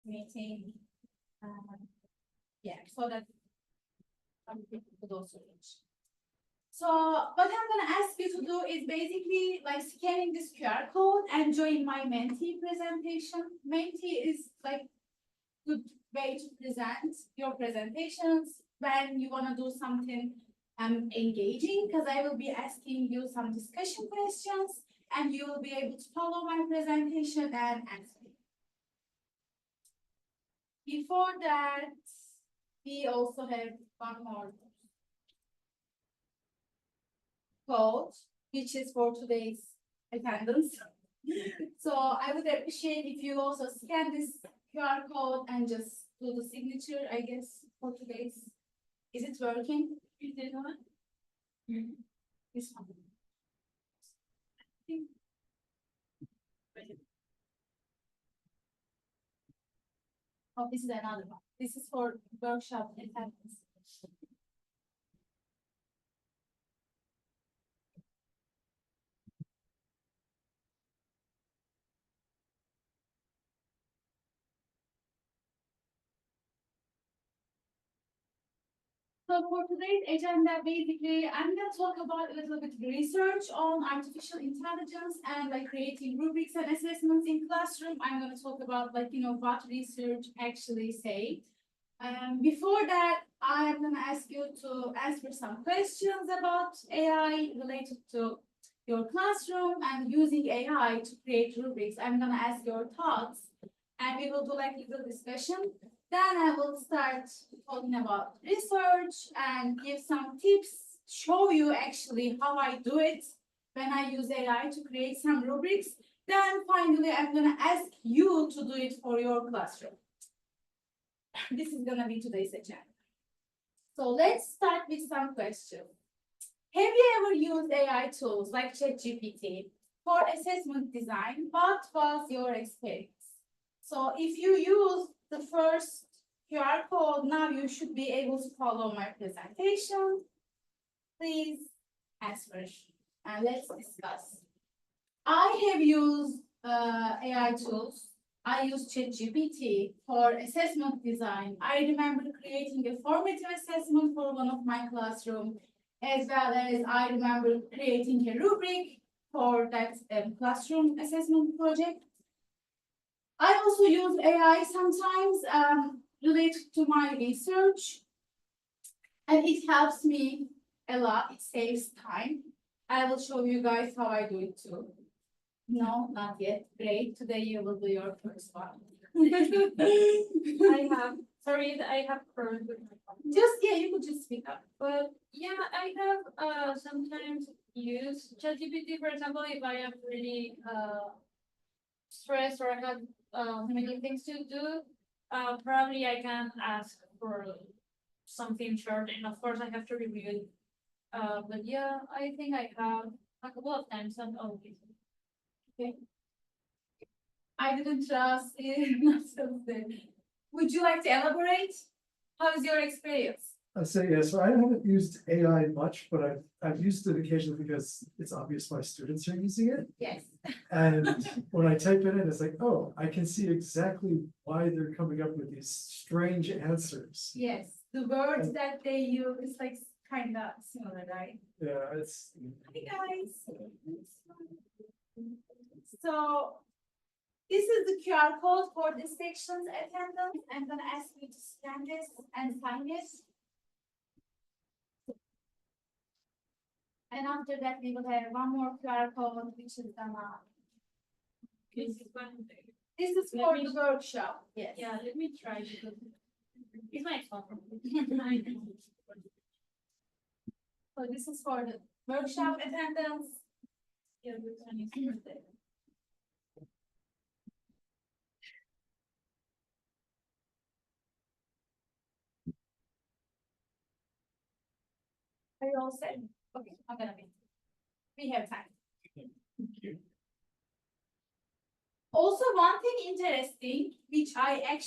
meeting. Yeah, so that I'm people those reach. So what I'm gonna ask you to do is basically like scanning this QR code and join my Menti presentation. Menti is like good way to present your presentations when you wanna do something engaging, because I will be asking you some discussion questions and you will be able to follow my presentation and answer. Before that, we also have one more code, which is for today's attendance. So I would appreciate if you also scan this QR code and just do the signature, I guess, for today's. Is it working? Is it on? This one. Oh, this is another one. This is for workshop attendance. So for today's agenda, basically, I'm going to talk about a little bit research on artificial intelligence and like creating rubrics and assessments in classroom. I'm going to talk about like, what research actually say. Before that, I'm going to ask you to answer some questions about AI related to your classroom and using AI to create rubrics. I'm going to ask your thoughts and we will do like a little discussion. Then I will start talking about research and give some tips, show you actually how I do it when I use AI to create some rubrics. Then finally, I'm going to ask you to do it for your classroom. This is going to be today's agenda. So let's start with some questions. Have you ever used AI tools like ChatGPT for assessment design? What was your experience? So if you use the first QR code, now you should be able to follow my presentation. Please answer and let's discuss. I have used AI tools. I use ChatGPT for assessment design. I remember creating a formative assessment for one of my classroom, as well as I remember creating a rubric for that classroom assessment project. I also use AI sometimes related to my research, and it helps me a lot. It saves time. I will show you guys how I do it too. No, not yet. Great. Today you will do your first one. I have heard with my phone. You could just speak up. But yeah, I have sometimes used ChatGPT, for example, if I am really stressed or I have many things to do, probably I can ask for something short, and of course I have to review it. But yeah, I think I have a couple of times and always. Okay. I didn't trust it. Would you like to elaborate? How is your experience? I'd say yes. So I haven't used AI much, but I've used it occasionally because it's obvious my students are using it. Yes. And when I type it in, it's like, oh, I can see exactly why they're coming up with these strange answers. Yes. The words that they use is like kind of similar, right? Yeah, it's. Hi guys. So this is the QR code for this section's attendance. I'm gonna ask you to scan this and sign it. And after that, we will have one more QR code, which is gonna. This is for the workshop. Yes. Yeah, let me try because it's my phone. So this is for the workshop attendance. Yeah, this one is birthday. Are you all set? Okay, I'm gonna be. We have time. Thank you. Also, one thing interesting, which I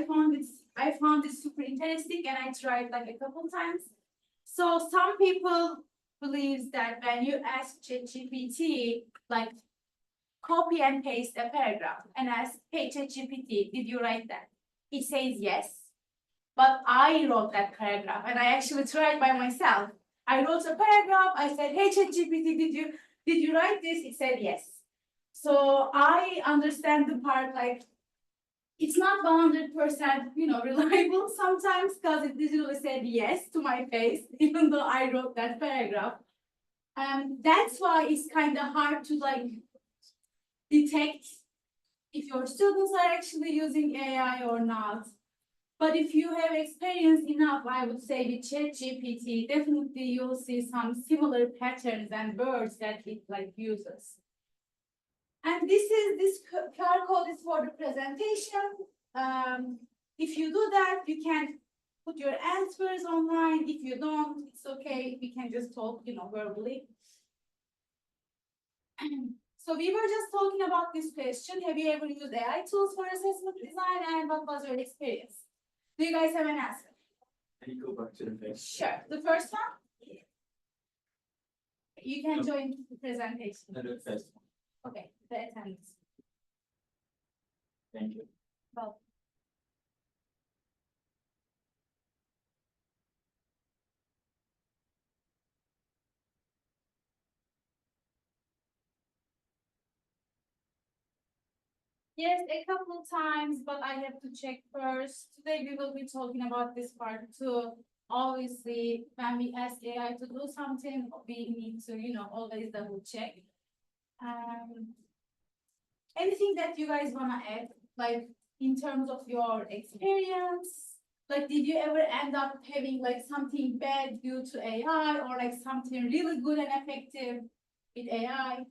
found it super interesting, and I tried like a couple times. So some people believes that when you ask ChatGPT, like copy and paste a paragraph and ask, hey, ChatGPT, did you write that? It says yes, but I wrote that paragraph and I actually tried by myself. I wrote a paragraph, I said, hey, ChatGPT, did you write this? It said yes. So I understand the part like it's not 100%, reliable sometimes because it literally said yes to my face, even though I wrote that paragraph. That's why it's kind of hard to like detect if your students are actually using AI or not. But if you have experience enough, I would say with ChatGPT, definitely you'll see some similar patterns and words that it like uses. And this QR code is for the presentation. If you do that, you can put your answers online. If you don't, it's okay. We can just talk, verbally. So we were just talking about this question. Have you ever used AI tools for assessment design, and what was your experience? Do you guys have an answer? Can you go back to the first? Sure. The first one? You can join the presentation. No, the first one. Okay, the attendance. Thank you. Well, yes, a couple times, but I have to check first. Today we will be talking about this part too. Obviously, when we ask AI to do something, we need to, always double check. Anything that you guys wanna add, like in terms of your experience? Like, did you ever end up having like something bad due to AI or like something really good and effective with AI?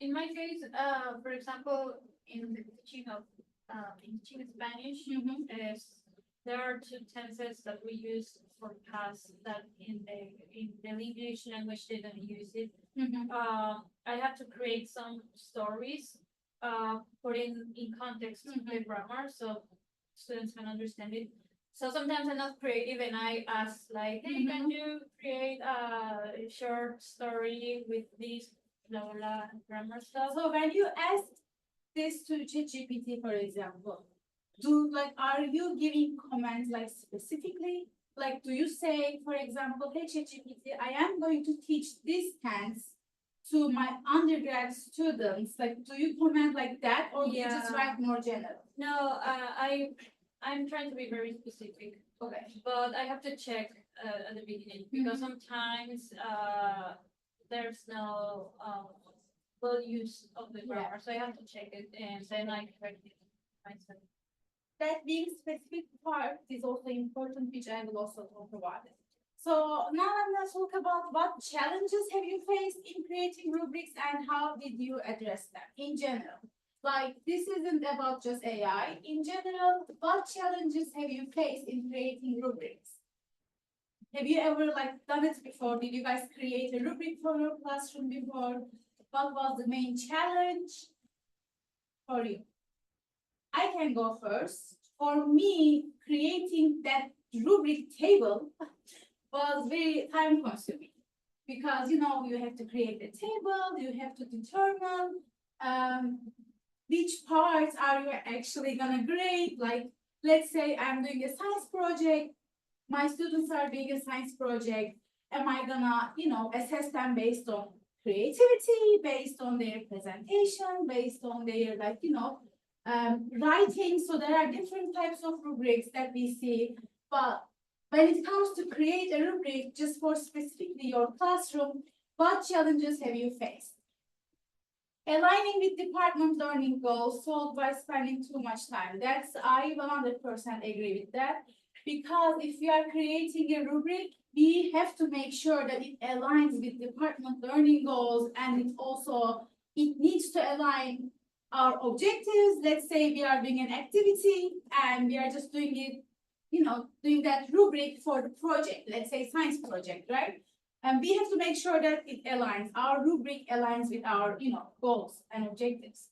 In my case, for example, in the teaching of in teaching Spanish, is there are two tenses that we use for past that in the English language they don't use it. I have to create some stories, putting in context the grammar so students can understand it. So sometimes I'm not creative and I ask like, hey, can you create a short story with this blah blah blah grammar stuff? So when you ask this to ChatGPT, for example, are you giving comments like specifically? Like, do you say, for example, hey ChatGPT, I am going to teach this tense to my undergrad students? Like, do you comment like that, or do you just Yeah. write more general? No, I'm trying to be very specific, Okay. but I have to check at the beginning because sometimes there's no well use of the grammar, so I have to check it and then I correct it myself. That being specific part is also important, which I will also talk about it. So now I'm going to talk about what challenges have you faced in creating rubrics and how did you address them in general. Like, this isn't about just AI. In general, what challenges have you faced in creating rubrics? Have you ever like done it before? Did you guys create a rubric for your classroom before? What was the main challenge for you? I can go first. For me, creating that rubric table was very time consuming because you have to create the table, you have to determine which parts are you actually gonna grade. Like, let's say I'm doing a science project, my students are doing a science project. Am I gonna, assess them based on creativity, based on their presentation, based on their writing? So there are different types of rubrics that we see, but when it comes to create a rubric just for specifically your classroom, what challenges have you faced? Aligning with department learning goals solved by spending too much time. I 100% agree with that. Because if we are creating a rubric, we have to make sure that it aligns with department learning goals, and it needs to align our objectives. Let's say we are doing an activity and we are just doing it, doing that rubric for the project, let's say science project, right? And we have to make sure that it aligns, our rubric aligns with our, goals and objectives.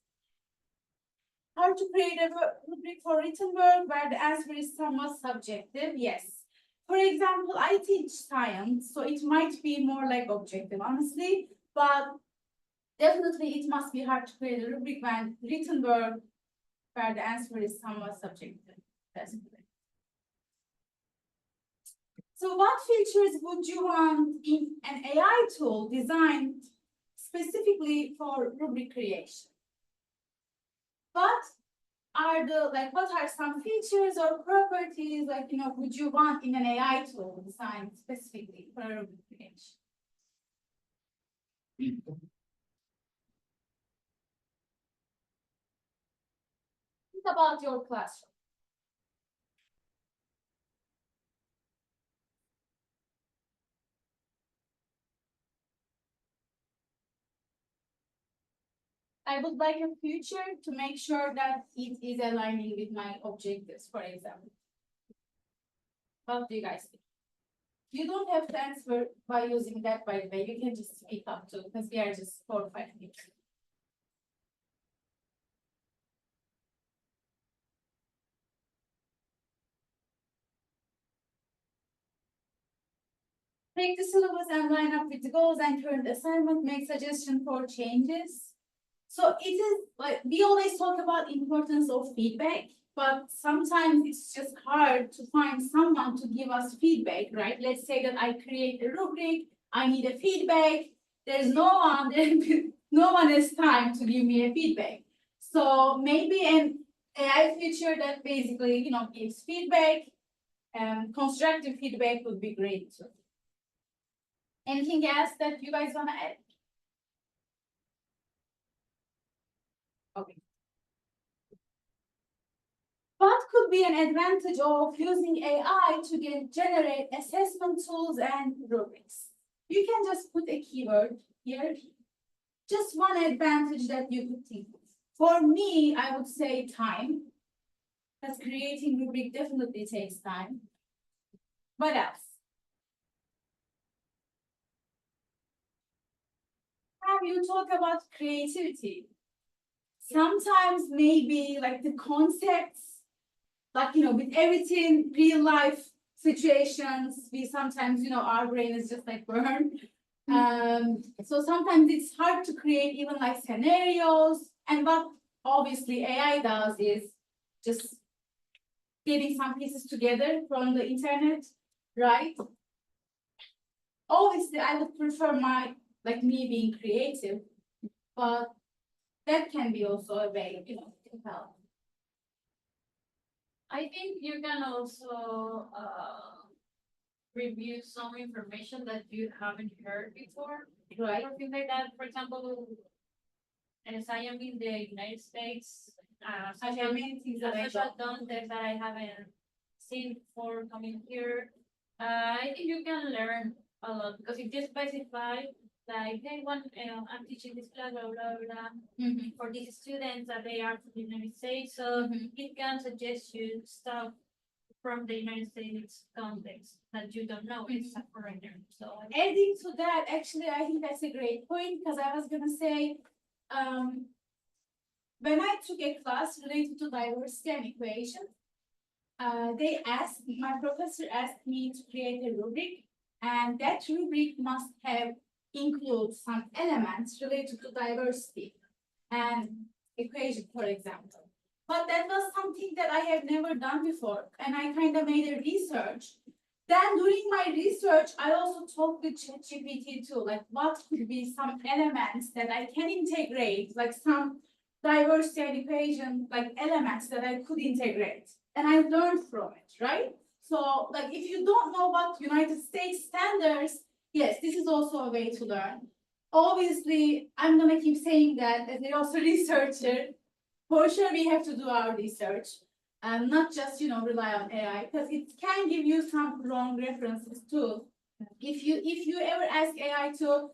How to create a rubric for written work where the answer is somewhat subjective? Yes. For example, I teach science, so it might be more like objective, honestly, but definitely it must be hard to create a rubric when written word where the answer is somewhat subjective. That's correct. So what features would you want in an AI tool designed specifically for rubric creation? What are what are some features or properties would you want in an AI tool designed specifically for rubric creation? Think about your classroom. I would like a future to make sure that it is aligning with my objectives, for example. What do you guys think? You don't have to answer by using that, by the way. You can just speak up too, because we are just 4 or 5 minutes. Take the syllabus and line up with the goals and current assignment, make suggestion for changes. So it is like, we always talk about importance of feedback, but sometimes it's just hard to find someone to give us feedback, right? Let's say that I create a rubric, I need a feedback. There's no one, no one has time to give me a feedback. So maybe an AI feature that basically, gives feedback, constructive feedback would be great too. Anything else that you guys wanna add? Okay. What could be an advantage of using AI to generate assessment tools and rubrics? You can just put a keyword here. Just one advantage that you could think of. For me, I would say time. Because creating rubric definitely takes time. What else? Have you talked about creativity? Sometimes maybe like the concepts, with everything, real life situations, we sometimes, our brain is just like burned. So sometimes it's hard to create even like scenarios. And what obviously AI does is just getting some pieces together from the internet, right? Obviously, I would prefer me being creative, but that can be also a way, to help. I think you can also review some information that you haven't heard before, Right. or things like that. For example, as I am in the United States, social, many things that I social content that I haven't seen before coming here, I think you can learn a lot because it just specify like, hey, I'm teaching this class, blah blah blah, Mhm. for these students that they are from the United States, so Mhm. it can suggest you stuff from the United States context that you don't know it's a foreigner. So Adding to that, actually, I think that's a great point because I was gonna say, when I took a class related to diversity and equation, my professor asked me to create a rubric, and that rubric must include some elements related to diversity and equation, for example. But that was something that I have never done before, and I kind of made a research. Then during my research, I also talked with ChatGPT too, like what could be some elements that I can integrate, like some diversity and equation, like elements that I could integrate. And I learned from it, right? So like if you don't know about United States standards, yes, this is also a way to learn. Obviously, I'm gonna keep saying that as a also researcher, for sure we have to do our research and not just rely on AI because it can give you some wrong references too. If you ever ask AI to,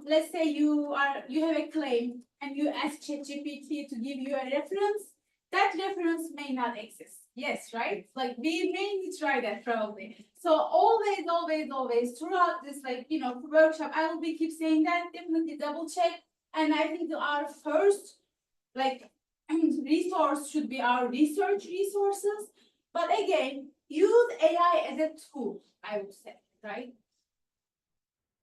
let's say you have a claim and you ask ChatGPT to give you a reference, that reference may not exist. Yes, right? Like we mainly try that probably. So always, always, always throughout this workshop, I will be keep saying that, definitely double check. And I think our first resource should be our research resources. But again, use AI as a tool, I would say, right?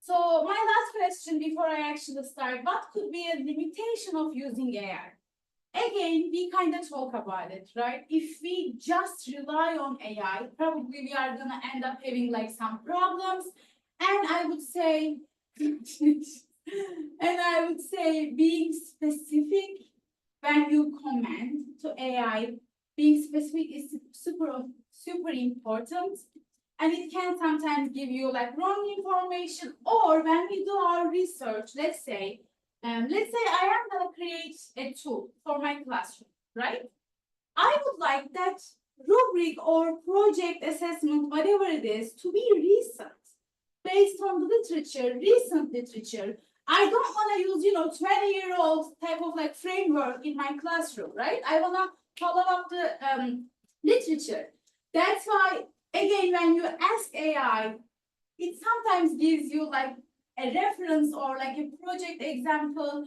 So my last question before I actually start, what could be a limitation of using AI? Again, we kind of talk about it, right? If we just rely on AI, probably we are gonna end up having like some problems. And I would say, being specific when you command to AI, being specific is super important. And it can sometimes give you like wrong information, or when we do our research, let's say I am gonna create a tool for my classroom, right? I would like that rubric or project assessment, whatever it is, to be recent, based on the literature, recent literature. I don't want to use, 20-year-old type of like framework in my classroom, right? I want to follow up the literature. That's why, again, when you ask AI, it sometimes gives you like a reference or like a project example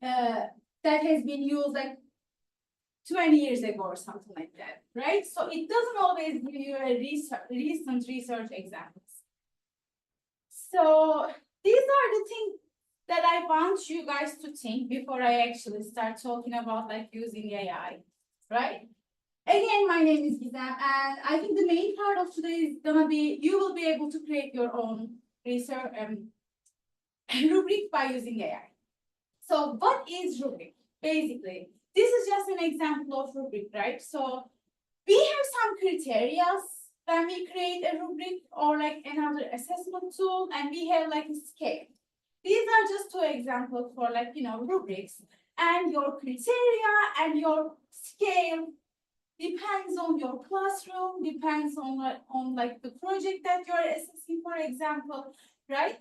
that has been used like 20 years ago or something like that, right? So it doesn't always give you a recent research examples. So these are the things that I want you guys to think before I actually start talking about like using AI, right? Again, my name is Gizem, and I think the main part of today is gonna be, you will be able to create your own research rubric by using AI. So what is rubric? Basically, this is just an example of rubric, right? So we have some criteria when we create a rubric or like another assessment tool, and we have like a scale. These are just two examples for like, rubrics, and your criteria and your scale depends on your classroom, depends on like the project that you're assessing, for example, right?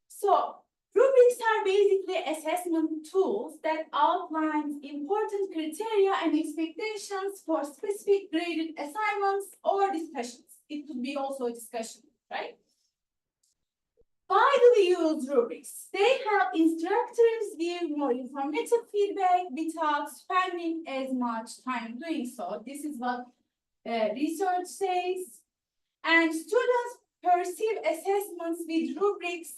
So rubrics are basically assessment tools that outline important criteria and expectations for specific graded assignments or discussions. It could be also a discussion, right? Why do we use rubrics? They help instructors give more informative feedback without spending as much time doing so. This is what research says. And students perceive assessments with rubrics.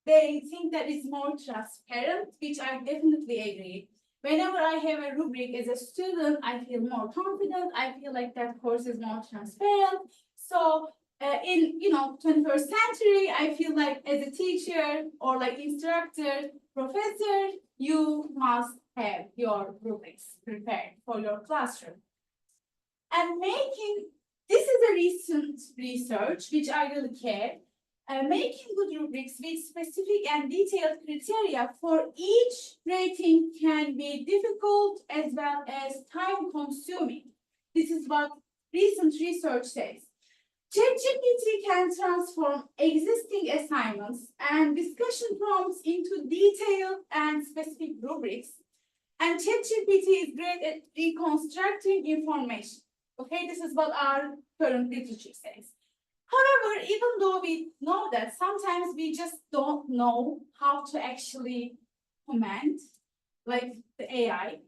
They think that it's more transparent, which I definitely agree. Whenever I have a rubric as a student, I feel more confident. I feel like that course is more transparent. So in 21st century, I feel like as a teacher or like instructor, professor, you must have your rubrics prepared for your classroom. And this is a recent research, which I really care. Making good rubrics with specific and detailed criteria for each rating can be difficult as well as time consuming. This is what recent research says. ChatGPT can transform existing assignments and discussion prompts into detailed and specific rubrics. And ChatGPT is great at reconstructing information. Okay, this is what our current literature says. However, even though we know that, sometimes we just don't know how to actually command like the AI.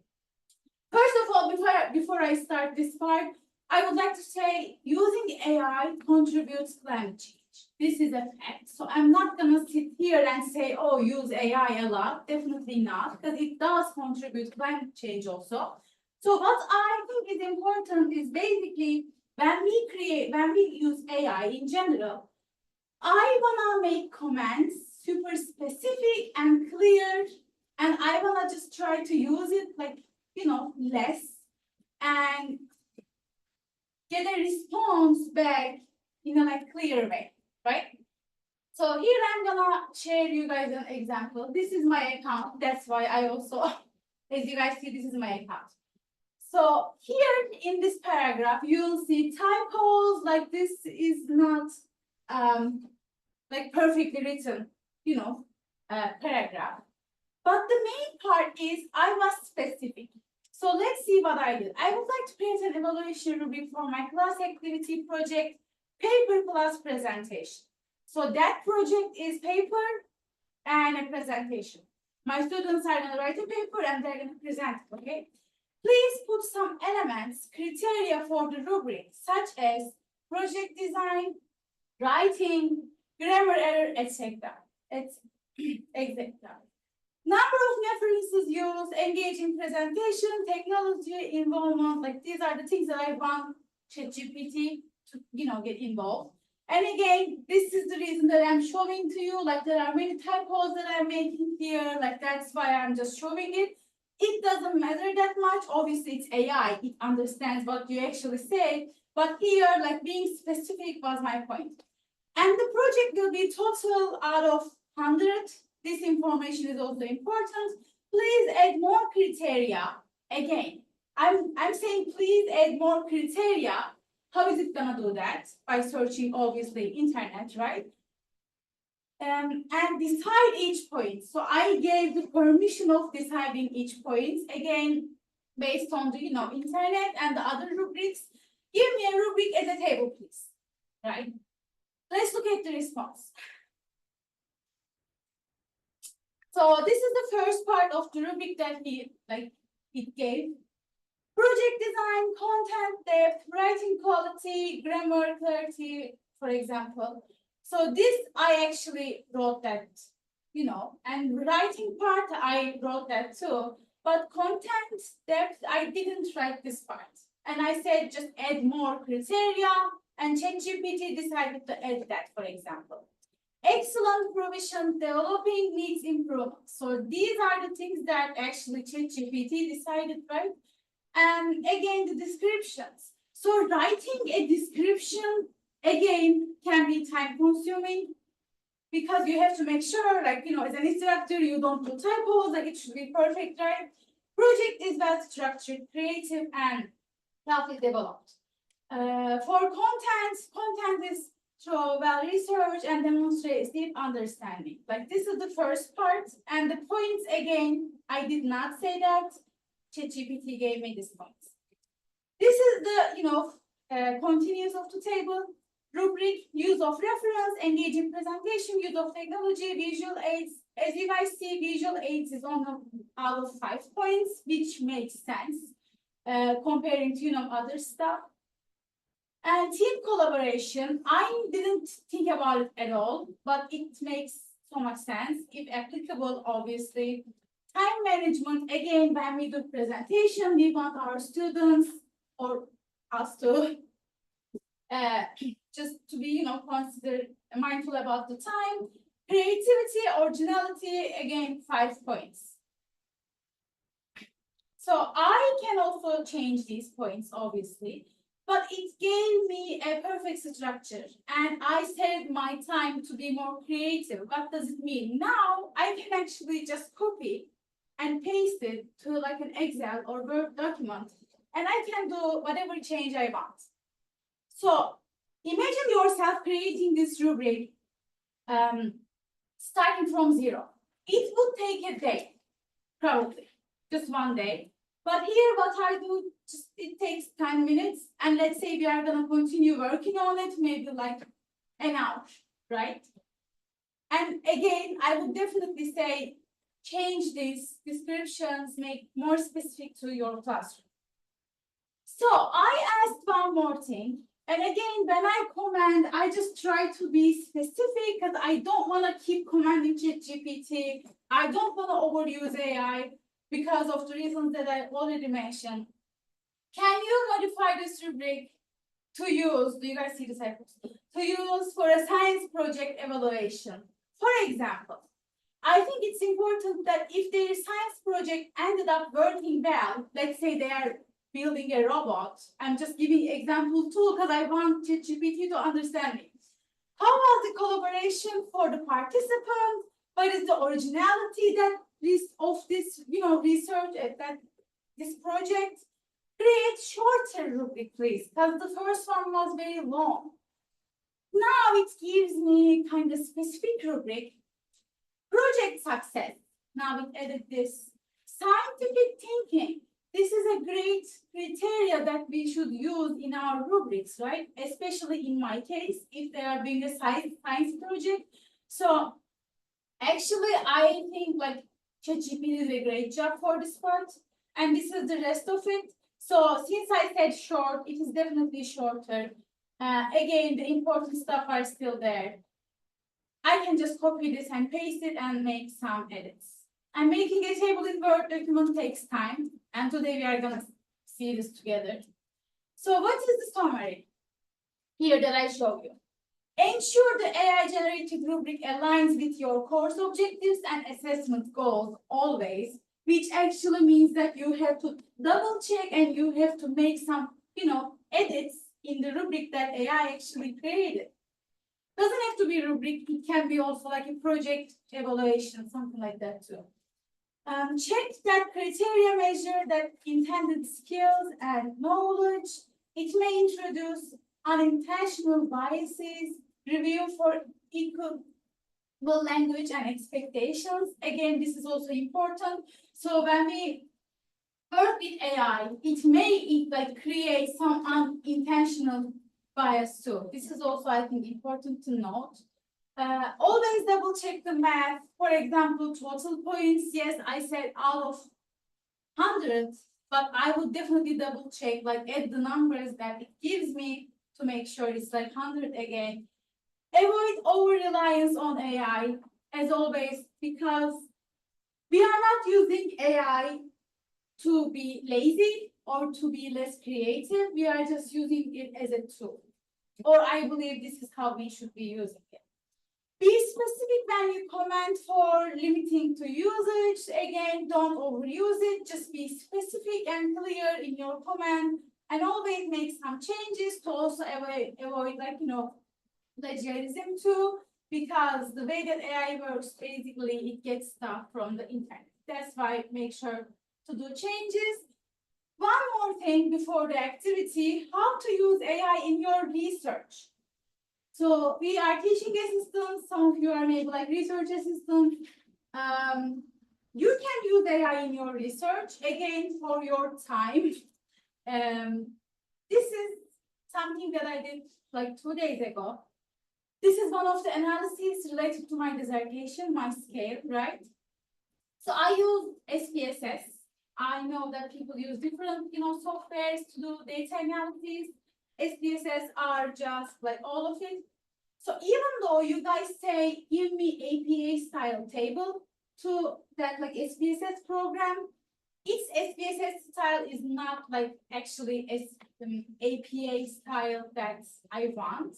First of all, before I start this part, I would like to say using AI contributes to climate change. This is a fact. So I'm not gonna sit here and say, oh, use AI a lot. Definitely not, because it does contribute to climate change also. So what I think is important is basically when we use AI in general, I wanna make commands super specific and clear, and I wanna just try to use it like, less and get a response back in a like clear way, right? So here I'm gonna share you guys an example. This is my account. That's why I also, as you guys see, this is my account. So here in this paragraph, you'll see typos, like this is not like perfectly written, paragraph. But the main part is I was specific. So let's see what I did. I would like to create an evaluation rubric for my class activity project, paper plus presentation. So that project is paper and a presentation. My students are going to write a paper and they're going to present, okay? Please put some elements, criteria for the rubric, such as project design, writing, grammar error, etc. Etc. Number of references used, engaging presentation, technology involvement, like these are the things that I want ChatGPT to, get involved. And again, this is the reason that I'm showing to you, like there are many typos that I'm making here, like that's why I'm just showing it. It doesn't matter that much. Obviously, it's AI. It understands what you actually say. But here, like being specific was my point. And the project will be total out of 100. This information is also important. Please add more criteria. Again, I'm saying please add more criteria. How is it gonna do that? By searching, obviously, internet, right? And decide each point. So I gave the permission of deciding each point, again, based on the, internet and the other rubrics. Give me a rubric as a table, please, right? Let's look at the response. So this is the first part of the rubric that it gave. Project design, content depth, writing quality, grammar clarity, for example. So this I actually wrote that, and writing part I wrote that too. But content depth, I didn't write this part. And I said just add more criteria, and ChatGPT decided to add that, for example. Excellent provision, developing needs improvement. So these are the things that actually ChatGPT decided, right? And again, the descriptions. So writing a description, again, can be time consuming because you have to make sure, as an instructor, you don't do typos, it should be perfect, right? Project is well structured, creative, and healthy developed. For content is through well researched and demonstrates deep understanding. This is the first part, and the points again, I did not say that. ChatGPT gave me this points. This is the continuous of the table. Rubric, use of reference, engaging presentation, use of technology, visual aids. As you guys see, visual aids is on out of 5 points, which makes sense comparing to other stuff. And team collaboration, I didn't think about it at all, but it makes so much sense if applicable, obviously. Time management, again, when we do presentation, we want our students or us to just to be, consider mindful about the time. Creativity, originality, again, 5 points. So I can also change these points, obviously, but it gave me a perfect structure and I saved my time to be more creative. What does it mean? Now I can actually just copy and paste it to an Excel or Word document, and I can do whatever change I want. So imagine yourself creating this rubric starting from zero. It would take a day, probably, just one day. But here what I do, it takes 10 minutes, and let's say we are gonna continue working on it, maybe an hour, right? And again, I would definitely say, change these descriptions, make more specific to your classroom. So I asked one more thing, and again, when I command, I just try to be specific because I don't want to keep commanding ChatGPT. I don't want to overuse AI because of the reasons that I already mentioned. Can you modify this rubric to use, do you guys see the cycles? To use for a science project evaluation? For example, I think it's important that if their science project ended up working well, let's say they are building a robot, I'm just giving example too because I want ChatGPT to understand it. How about the collaboration for the participants? What is the originality of this research that this project? Create shorter rubric, please, because the first one was very long. Now it gives me kind of specific rubric. Project success. Now it added this. Scientific thinking. This is a great criteria that we should use in our rubrics, right? Especially in my case, if they are doing a science project. So actually, I think ChatGPT did a great job for this part. And this is the rest of it. So since I said short, it is definitely shorter. Again, the important stuff are still there. I can just copy this and paste it and make some edits. And making a table in Word document takes time, and today we are gonna see this together. So what is the summary here that I show you? Ensure the AI generated rubric aligns with your course objectives and assessment goals always, which actually means that you have to double check and you have to make some, edits in the rubric that AI actually created. Doesn't have to be rubric, it can be also like a project evaluation, something like that too. Check that criteria measure that intended skills and knowledge. It may introduce unintentional biases, review for equal language and expectations. Again, this is also important. So when we work with AI, it may create some unintentional bias too. This is also, I think, important to note. Always double check the math. For example, total points. Yes, I said out of 100, but I would definitely double check, add the numbers that it gives me to make sure it's 100 again. Avoid over reliance on AI as always, because we are not using AI to be lazy or to be less creative. We are just using it as a tool. Or I believe this is how we should be using it. Be specific when you comment for limiting to usage. Again, don't overuse it. Just be specific and clear in your comment, and always make some changes to also avoid plagiarism too, because the way that AI works, basically it gets stuff from the internet. That's why make sure to do changes. One more thing before the activity, how to use AI in your research. So we are teaching assistants, some of you are maybe research assistants. You can use AI in your research, again, for your time. This is something that I did 2 days ago. This is one of the analyses related to my dissertation, my scale, right? So I use SPSS. I know that people use different, softwares to do data analysis. SPSS are just all of it. So even though you guys say, give me APA style table to that SPSS program, its SPSS style is not actually APA style that I want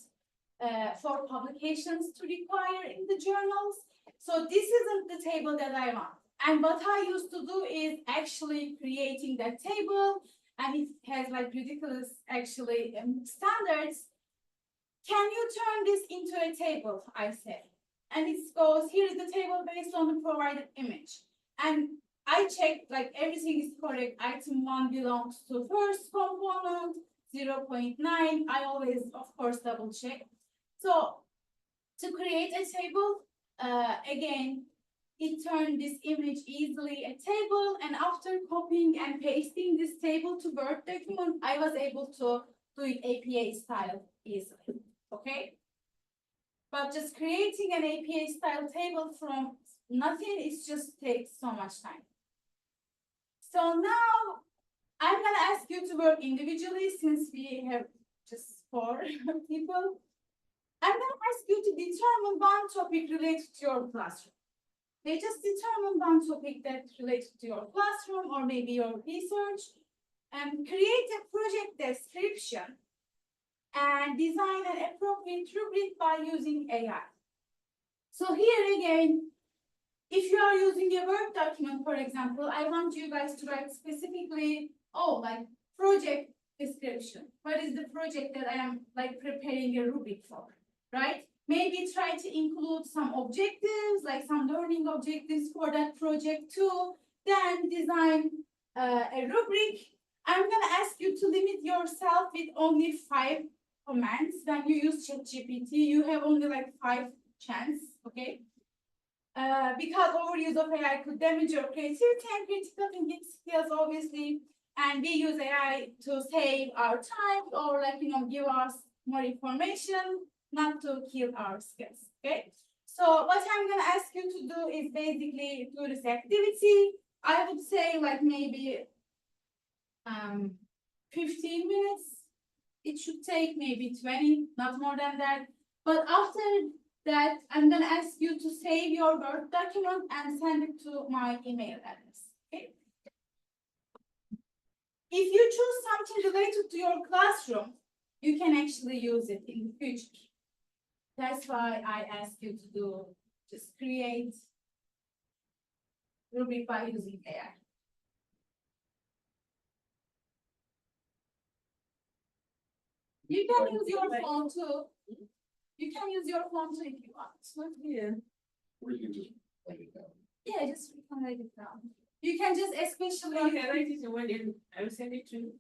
for publications to require in the journals. So this isn't the table that I want. And what I used to do is actually creating that table, and it has ridiculous actually standards. Can you turn this into a table? I say, and it goes, here is the table based on the provided image. And I check everything is correct. Item 1 belongs to first component, 0.9. I always, of course, double check. So to create a table, again, it turned this image easily a table, and after copying and pasting this table to Word document, I was able to do it APA style easily, okay? But just creating an APA style table from nothing, it just takes so much time. So now I'm gonna ask you to work individually since we have just 4 people. I'm gonna ask you to determine one topic related to your classroom. They just determine one topic that relates to your classroom or maybe your research, and create a project description and design an appropriate rubric by using AI. So here again, if you are using a Word document, for example, I want you guys to write specifically, project description. What is the project that I am preparing a rubric for, right? Maybe try to include some objectives, some learning objectives for that project too. Then design a rubric. I'm gonna ask you to limit yourself with only 5 commands. When you use ChatGPT, you have only 5 chance, okay? Because overuse of AI could damage your creativity and critical thinking skills, obviously. And we use AI to save our time or give us more information, not to kill our skills, okay? So what I'm gonna ask you to do is basically do this activity. I would say maybe 15 minutes. It should take maybe 20, not more than that. But after that I'm gonna ask you to save your Word document and send it to my email address, okay? If you choose something related to your classroom, you can actually use it in the future. That's why I asked you to do, just create rubric by using AI. You can use your phone too. You can use your phone too if you want. Yeah. Or you can just write it down. Yeah, just write it down. You can just especially. Okay, write it in one and I will send it to.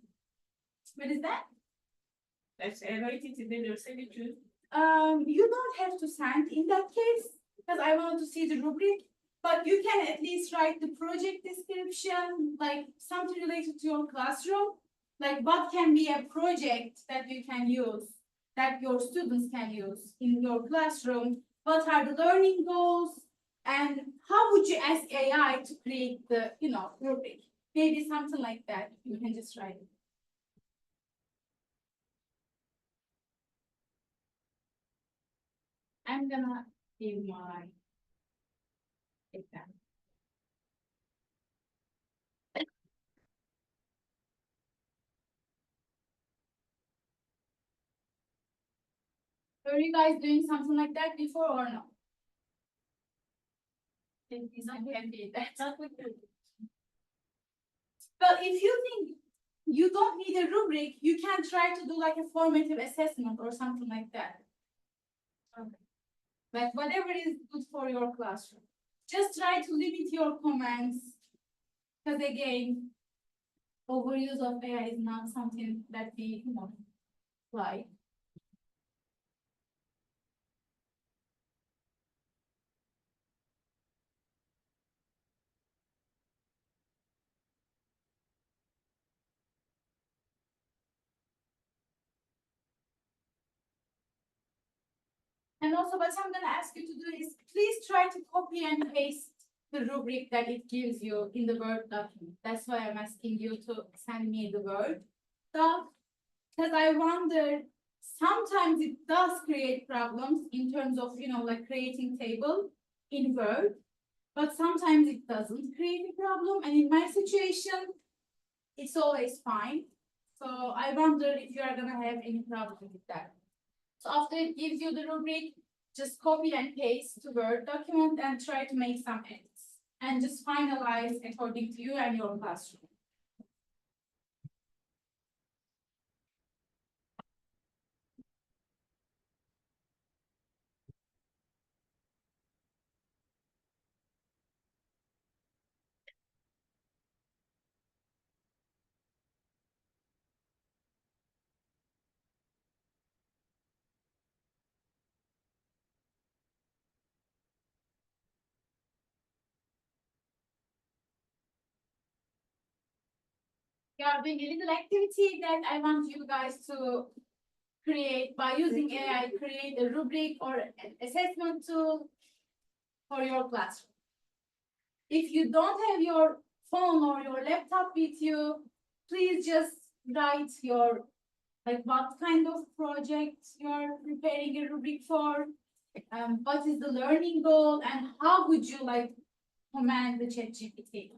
What is that? I write it and then I'll send it to. You don't have to send in that case, because I want to see the rubric, but you can at least write the project description, like something related to your classroom. Like what can be a project that you can use, that your students can use in your classroom? What are the learning goals? And how would you ask AI to create the, rubric? Maybe something like that. You can just write it. I'm gonna give my example. Were you guys doing something like that before or no? I'm happy that. Not with you. But if you think you don't need a rubric, you can try to do like a formative assessment or something like that. Okay. Like whatever is good for your classroom. Just try to limit your comments. Because again, overuse of AI is not something that we, like. And also what I'm gonna ask you to do is please try to copy and paste the rubric that it gives you in the Word document. That's why I'm asking you to send me the Word doc. Because I wonder, sometimes it does create problems in terms of, like creating table in Word, but sometimes it doesn't create a problem. And in my situation, it's always fine. So I wonder if you are gonna have any problem with that. So after it gives you the rubric, just copy and paste to Word document and try to make some edits. And just finalize according to you and your classroom. We are doing a little activity that I want you guys to create by using AI, create a rubric or an assessment tool for your classroom. If you don't have your phone or your laptop with you, please just write your, like what kind of project you're preparing a rubric for, what is the learning goal, and how would you like command the ChatGPT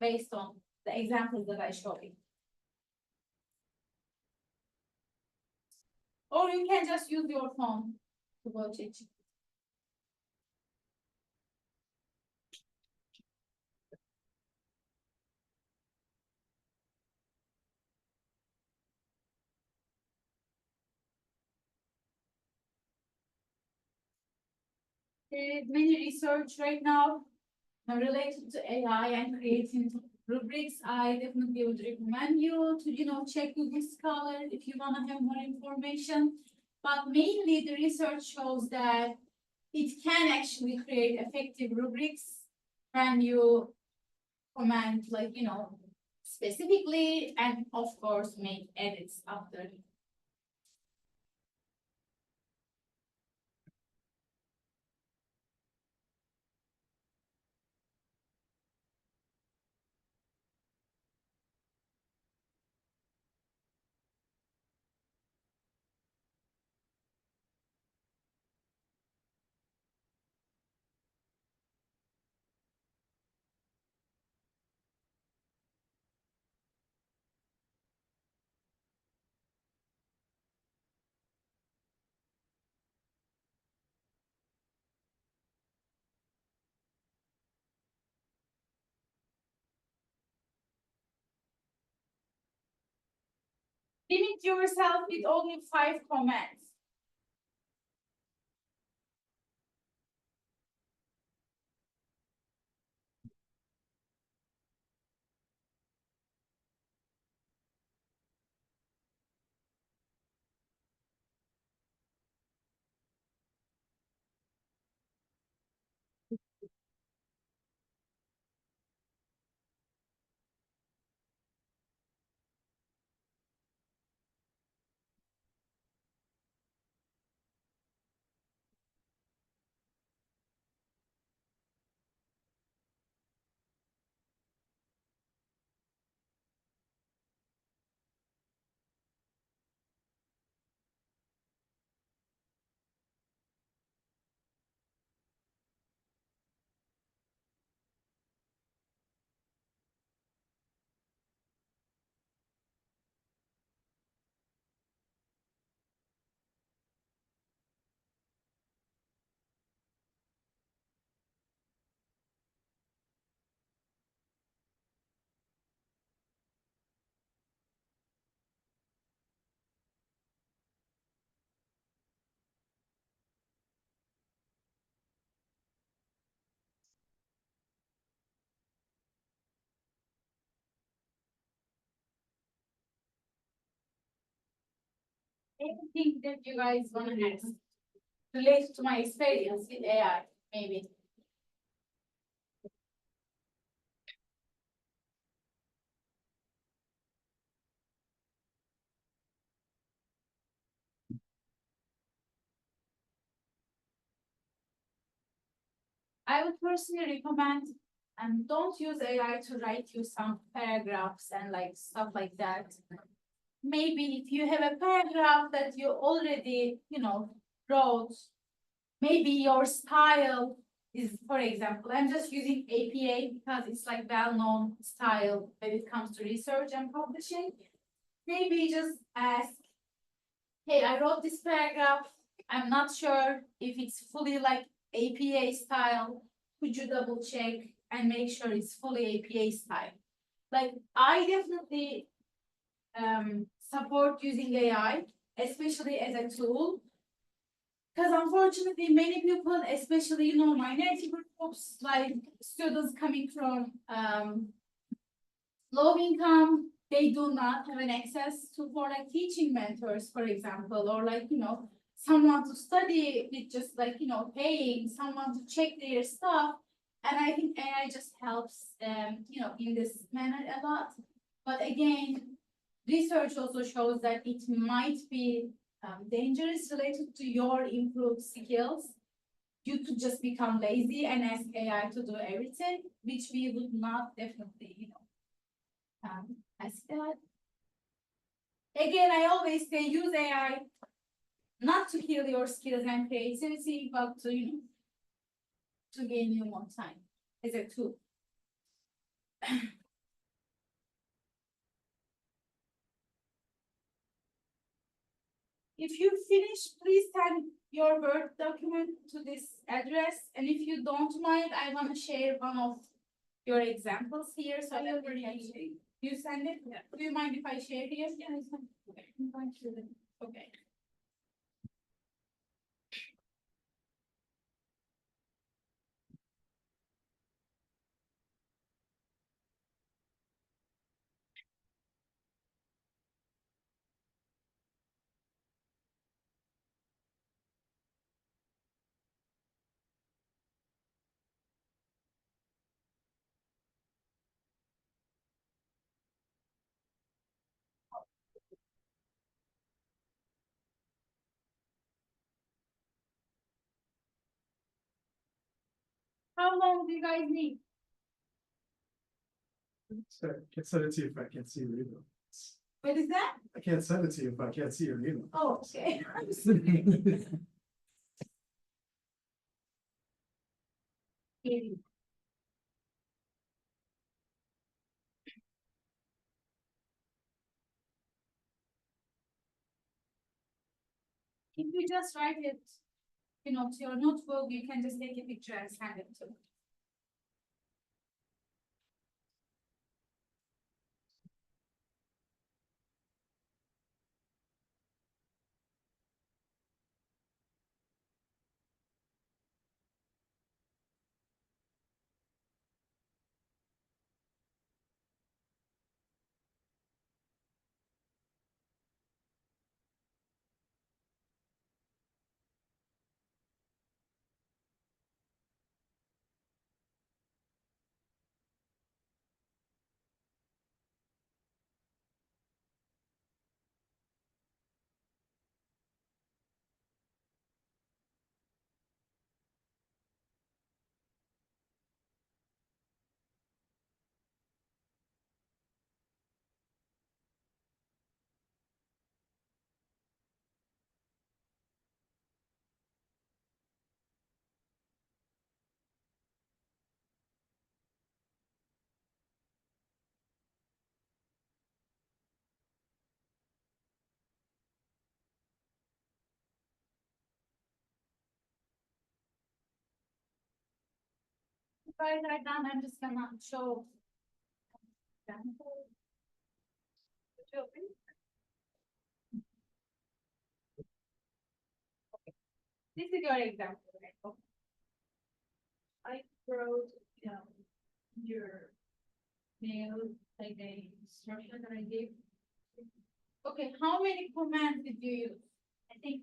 based on the examples that I showed you. Or you can just use your phone to watch it. There is many research right now related to AI and creating rubrics. I definitely would recommend you to, check Google Scholar if you want to have more information. But mainly the research shows that it can actually create effective rubrics when you command, like, specifically, and of course make edits after. limit yourself with only 5 comments. Anything that you guys wanna ask related to my experience with AI, maybe? I would personally recommend, don't use AI to write you some paragraphs and like stuff like that. Maybe if you have a paragraph that you already, wrote, maybe your style is, for example, I'm just using APA because it's like well-known style when it comes to research and publishing. Maybe just ask, hey, I wrote this paragraph. I'm not sure if it's fully like APA style. Could you double check and make sure it's fully APA style? Like I definitely support using AI, especially as a tool. Because unfortunately, many people, especially minority groups, like students coming from low income, they do not have an access to for like teaching mentors, for example, or like someone to study with just like paying someone to check their stuff. And I think AI just helps in this manner a lot. But again, research also shows that it might be dangerous related to your improved skills. You could just become lazy and ask AI to do everything, which we would not definitely, ask that. Again, I always say use AI not to kill your skills and creativity, but to, to gain you more time as a tool. If you finish, please send your Word document to this address. And if you don't mind, I want to share one of your examples here. So I already you send it? Yeah. Do you mind if I share here? Yeah, okay. Okay. How long do you guys need? So I can send it to you if I can't see your email. What is that? I can't send it to you if I can't see your email. Oh, okay. If you just write it, to your notebook, you can just take a picture and send it to me. Guys are done, I'm just gonna show. example. This is your example, right? I wrote, your mail, like the instruction that I gave, Okay, how many commands did you use? I think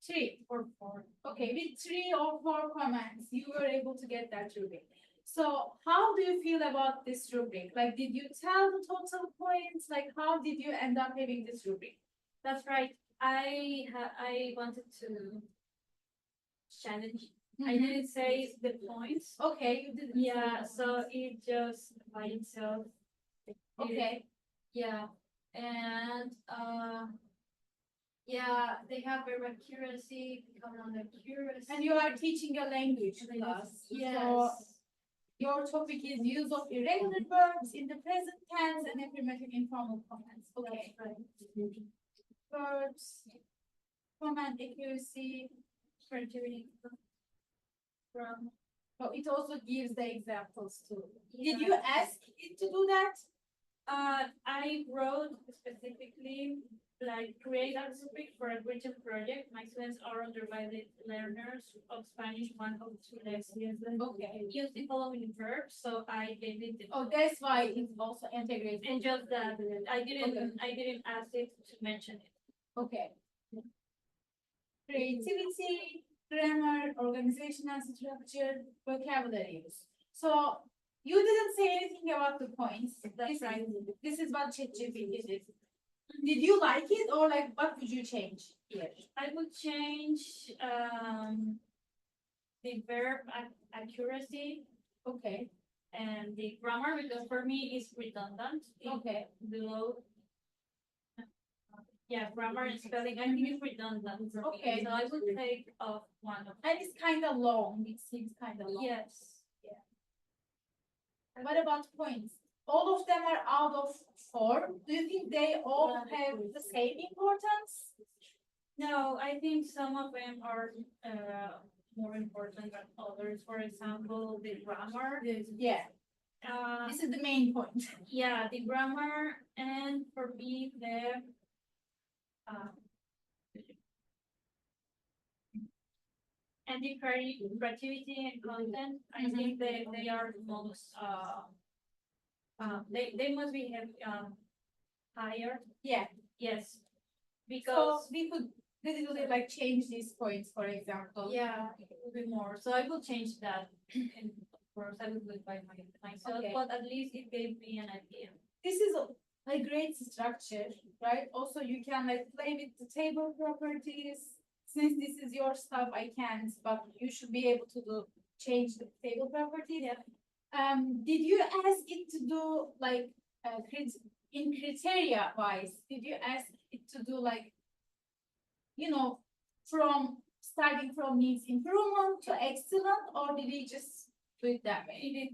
Three. or four. Okay, with 3 or 4 commands, you were able to get that rubric. So how do you feel about this rubric? Like, did you tell the total points? Like, how did you end up having this rubric? That's right. I wanted to challenge. I Mhm. didn't say the points. Okay, you didn't. say Yeah, the so points. it just by itself. Okay, Yeah, and yeah, they have very accuracy, common on accuracy. and you are teaching a language class. So Yes. your topic is use of irregular verbs in the present tense and affirmative informal commands. Okay. Verbs, command accuracy, Creativity from. so it also gives the examples too. Did you ask it to do that? I wrote specifically like create a rubric for a written project. My students are undervalued learners of Spanish 102 lessons. Okay. Use the following verbs, so I gave it the. Oh, that's why it's also integrated. And just that I didn't ask it to mention it. Okay. Creativity, grammar, organizational structure, vocabulary use. So you didn't say anything about the points. That's right. This is what ChatGPT did. Did you like it or like what would you change here? I would change the verb accuracy Okay, and the grammar because for me it's redundant. okay, Below. Yeah, grammar and spelling, I think it's redundant for me. Okay. So I would take off one of. and it's kind of long. It seems kind of long. Yes. What about points? All of them are out of 4. Do you think they all have the same importance? No, I think some of them are more important than others. For example, the grammar. Yeah, Uh, this is the main point. yeah, the grammar and for me uh, and the creativity and content. I think they are most they must be higher. Yeah, Yes, so because we could literally like change these points, for example. yeah, it will be more. So I will change that. And of course, I will do it by myself, Okay. but at least it gave me an idea. This is a great structure, right? Also, you can like play with the table properties. Since this is your stuff, I can't, but you should be able to do change the table property. Yeah. Did you ask it to do like in criteria wise? Did you ask it to do like, from starting from needs improvement to excellent, or did it just do it that way?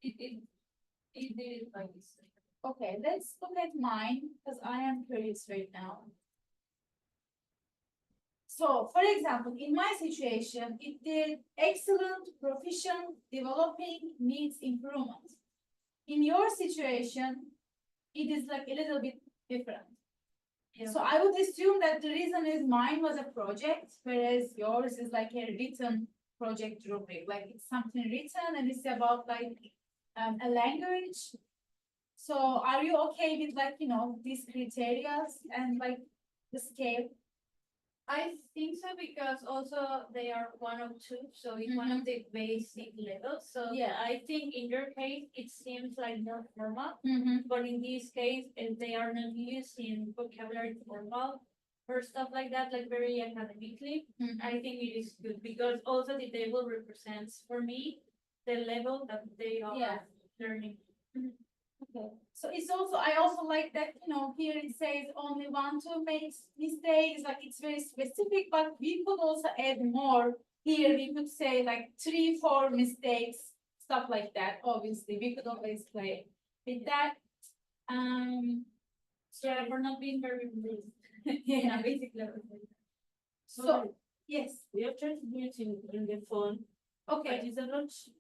It did it like this. Okay, let's look at mine because I am curious right now. So, for example, in my situation, it did excellent, proficient, developing, needs improvement. In your situation, it is like a little bit different. Yeah. So I would assume that the reason is mine was a project, whereas yours is like a written project rubric, like it's something written and it's about like a language. So are you okay with like, these criteria and like the scale? I think so because also they are 102, so it's one of the basic levels. So Yeah. I think in your case it seems like more formal, Mm-hmm. but in this case they are not using vocabulary formal or stuff like that, like very academically. I think it is good because also the table represents for me the level that they are Yeah. learning. Okay, so it's also, I also like that, here it says only 1, 2 makes mistakes, like it's very specific, but we could also add more. Here we could say like 3, 4 mistakes, stuff like that, obviously, we could always play with that. Yeah, for not being very rude. Yeah. Basic level. So, yes, We are trying to do it in the phone. Okay, But it's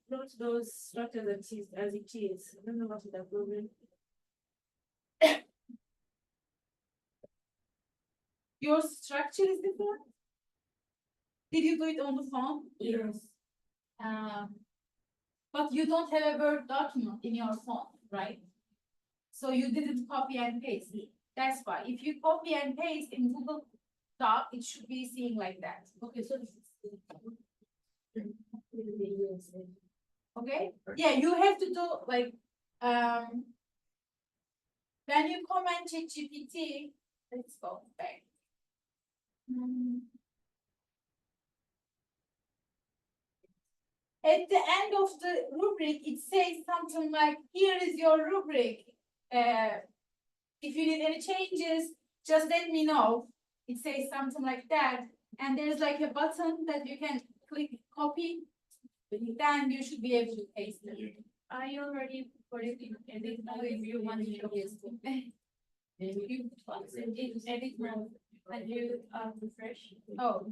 not those structure that is as it is. I don't know what is the problem. your structure is different? Did you do it on the phone? Yes. But you don't have a Word document in your phone, right? So you didn't copy and paste. That's why. If you copy and paste in Google Doc, it should be seen like that. Okay, so Okay? Yeah, you have to do like when you comment ChatGPT, let's go back. At the end of the rubric, it says something like, here is your rubric. If you need any changes, just let me know. It says something like that. And there's like a button that you can click copy. Then you should be able to paste it. I already put it in edit mode if you want to use it. You edit mode and you refresh. Oh,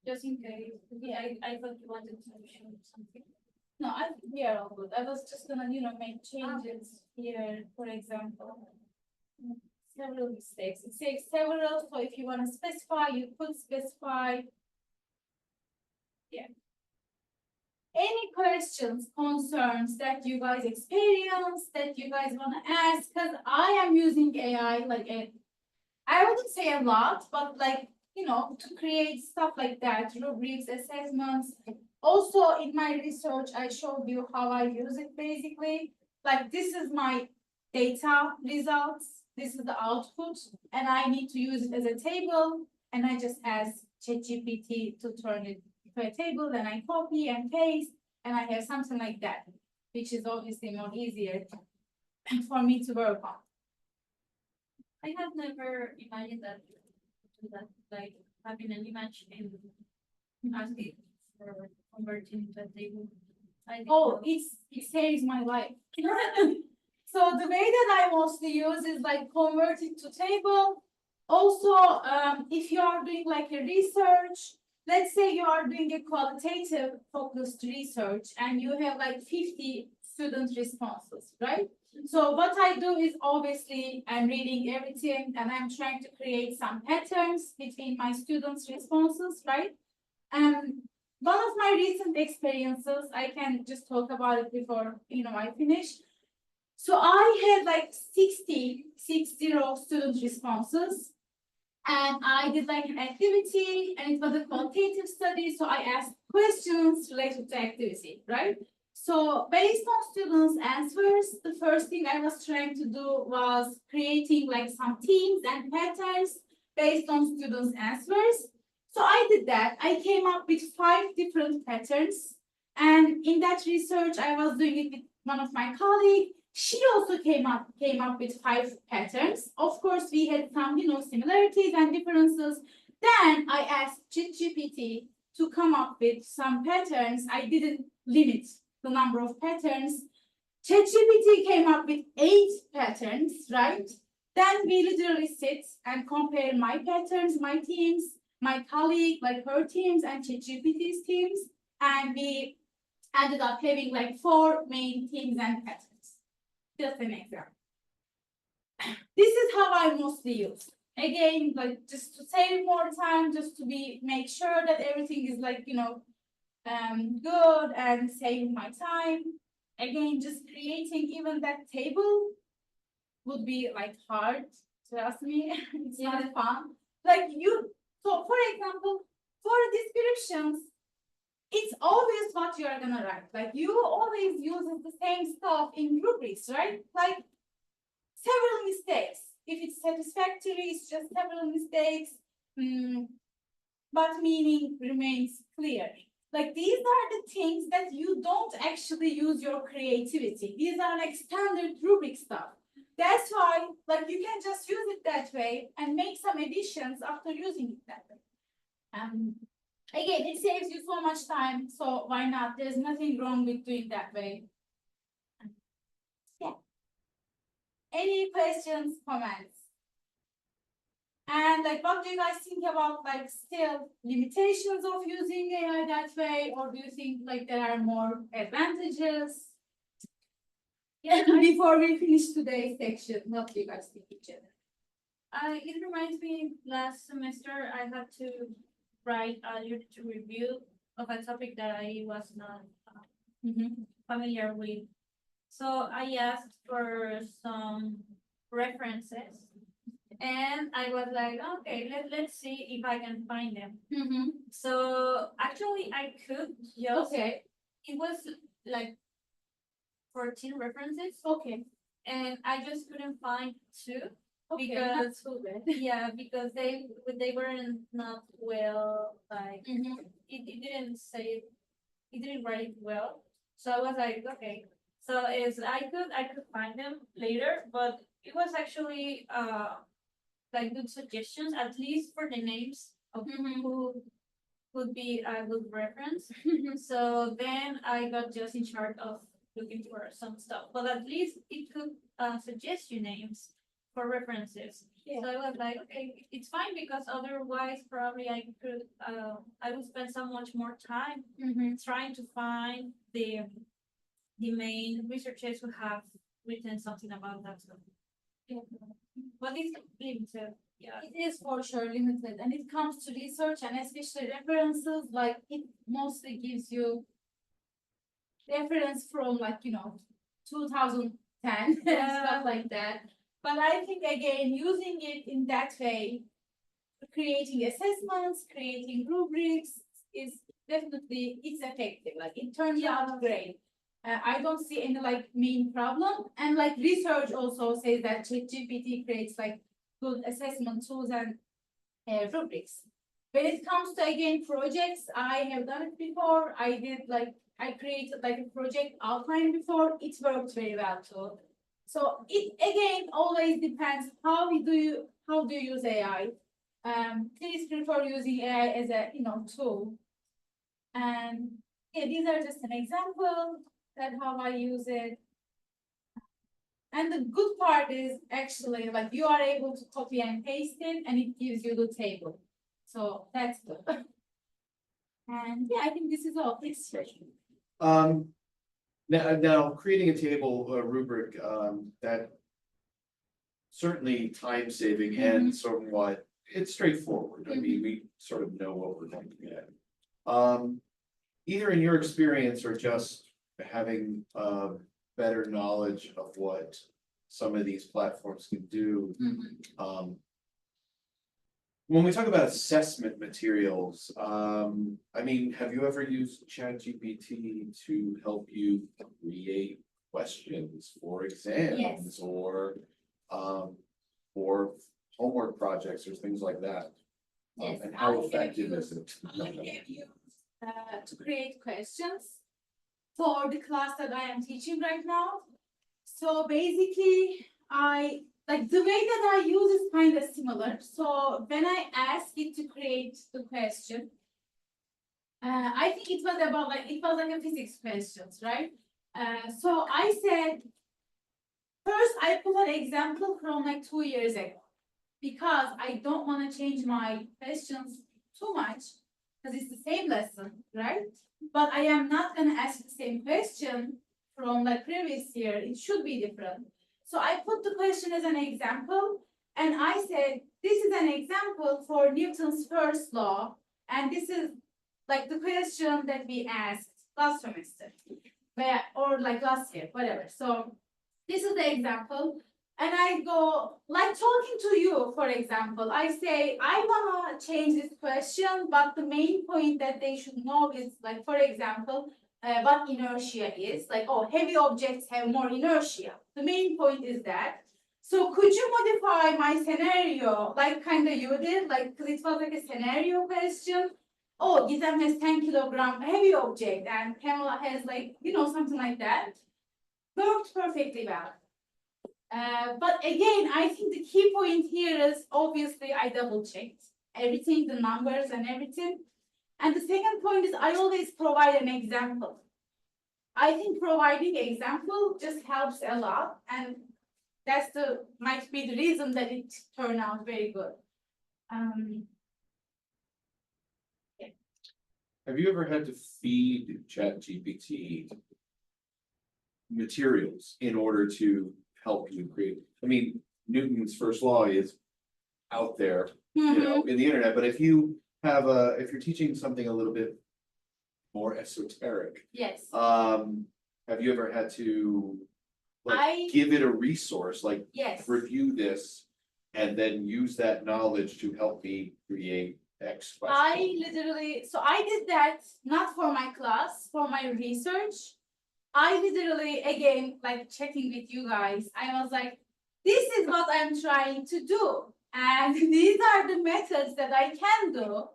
Just in case. Yeah, I thought you wanted to show something. no, I think we are all good. I was just gonna, make changes here, for example. Several mistakes. It says several, so if you want to specify, you could specify. Yeah. Any questions, concerns that you guys experience, that you guys want to ask? Because I am using AI I wouldn't say a lot, but to create stuff like that, rubrics, assessments. Also, in my research, I showed you how I use it basically. Like, this is my data results, this is the output, and I need to use it as a table, and I just ask ChatGPT to turn it to a table, then I copy and paste, and I have something like that, which is obviously more easier for me to work on. I have never imagined that like having an image and ask it for converting to a table. Oh, it saves my life. So the way that I mostly use is like convert it to table. Also, if you are doing like a research, let's say you are doing a qualitative focused research and you have like 50 student responses, right? So what I do is obviously I'm reading everything and I'm trying to create some patterns between my students' responses, right? One of my recent experiences, I can just talk about it before I finish. So I had like 60 student responses, and I did like an activity, and it was a qualitative study. So I asked questions related to activity, right? So based on students' answers, the first thing I was trying to do was creating like some themes and patterns based on students' answers. So I did that. I came up with 5 different patterns. And in that research, I was doing it with one of my colleagues. She also came up with 5 patterns. Of course, we had some, similarities and differences. Then I asked ChatGPT to come up with some patterns. I didn't limit the number of patterns. ChatGPT came up with 8 patterns, right? Then we literally sit and compare my patterns, my teams, my colleague, like her teams and ChatGPT's teams, and we ended up having like 4 main themes and patterns. Just an example. This is how I mostly use. Again, like just to save more time, just to make sure that everything is like good and saving my time. Again, just creating even that table would be like hard. Trust me, it's not fun. So for example, for descriptions, it's obvious what you are gonna write. Like you always use the same stuff in rubrics, right? Like several mistakes. If it's satisfactory, it's just several mistakes, but meaning remains clear. Like these are the things that you don't actually use your creativity. These are like standard rubric stuff. That's why, like, you can just use it that way and make some additions after using it that way. Again, it saves you so much time, so why not? There's nothing wrong with doing that way. Yeah. Any questions, comments? And like, what do you guys think about like still limitations of using AI that way, or do you think like there are more advantages? Yeah, Before we finish today's section, what do you guys think each other? it reminds me last semester I had to write a literature review of a topic that I was not familiar with. So I asked for some references and I was like, okay, let's see if I can find them. So actually I could just, Okay, it was like 14 references okay, and I just couldn't find two. okay, Because- that's so bad. Yeah, because they weren't not well, like it didn't say it didn't write it well. So I was like, okay. So is I could find them later, but it was actually like good suggestions, at least for the names of who would be a good reference. So then I got just in charge of looking for some stuff, but at least it could suggest you names for references. Yeah. So I was like, okay, it's fine because otherwise probably I would spend so much more time trying to find the main researchers who have written something about that stuff. But it's limited. Yeah. It is for sure limited, and it comes to research and especially references, like it mostly gives you reference from like, 2010 and Yeah. stuff like that. But I think again, using it in that way, creating assessments, creating rubrics is definitely, it's effective, like it turns out great. I don't see any like main problem, and like research also says that ChatGPT creates like good assessment tools and rubrics. When it comes to again projects, I have done it before. I created like a project outline before. It worked very well too. So it again always depends how do you use AI. Please prefer using AI as a tool. And yeah, these are just an example that how I use it. And the good part is actually like you are able to copy and paste it and it gives you the table. So that's good. And yeah, I think this is all. Please. Now creating a table, rubric, that certainly time saving and somewhat, it's straightforward. I mean, we sort of know what we're looking at. Either in your experience or just having better knowledge of what some of these platforms can do. When we talk about assessment materials, I mean, have you ever used ChatGPT to help you create questions for exams Yes. or homework projects or things like that? Yes, And how I have effective is used- it? I have used to create questions for the class that I am teaching right now. So basically, the way that I use is kind of similar. So when I ask it to create the question, I think it was like a physics questions, right? So I said, first I put an example from like 2 years ago because I don't want to change my questions too much because it's the same lesson, right? But I am not going to ask the same question from like previous year. It should be different. So I put the question as an example and I said, this is an example for Newton's first law. And this is like the question that we asked last semester or like last year, whatever. So this is the example. And I go, like talking to you, for example, I say, I want to change this question, but the main point that they should know is, like, for example, what inertia is. Like, oh, heavy objects have more inertia. The main point is that. So could you modify my scenario, like kind of you did, like, because it was like a scenario question. Oh, Gizem has 10 kilogram heavy object and Pamela has like, something like that. Worked perfectly well. But again, I think the key point here is obviously I double checked everything, the numbers and everything. And the second point is I always provide an example. I think providing example just helps a lot, and might be the reason that it turned out very good. Um, Have you ever had to feed ChatGPT materials in order to help you create? I mean, Newton's first law is out there, you know, in the internet, but if you have if you're teaching something a little bit more esoteric, yes, have you ever had to like give it a resource, like yes. review this and then use that knowledge to help me create X question? I literally, so I did that not for my class, for my research. I literally, again, like checking with you guys, I was like, this is what I'm trying to do. And these are the methods that I can do.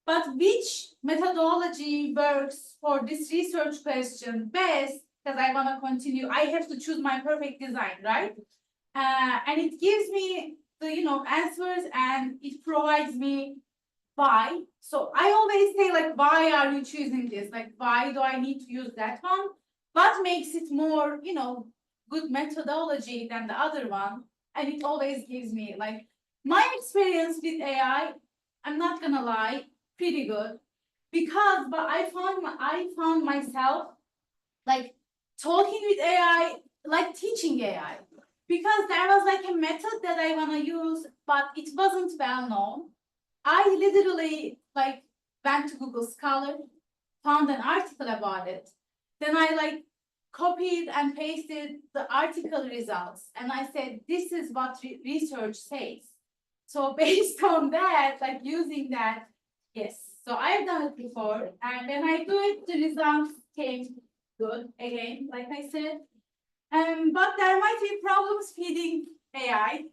But which methodology works for this research question best? Because I want to continue, I have to choose my perfect design, right? And it gives me the, answers, and it provides me why. So I always say, like, why are you choosing this? Like, why do I need to use that one? What makes it more, good methodology than the other one? And it always gives me, like, my experience with AI, I'm not gonna lie, pretty good. Because but I found myself like talking with AI, like teaching AI. Because there was like a method that I wanna use, but it wasn't well known. I literally like went to Google Scholar, found an article about it. Then I like copied and pasted the article results, and I said, this is what research says. So based on that, like using that, yes. So I've done it before, and when I do it, the results came good again, like I said. But there might be problems feeding AI.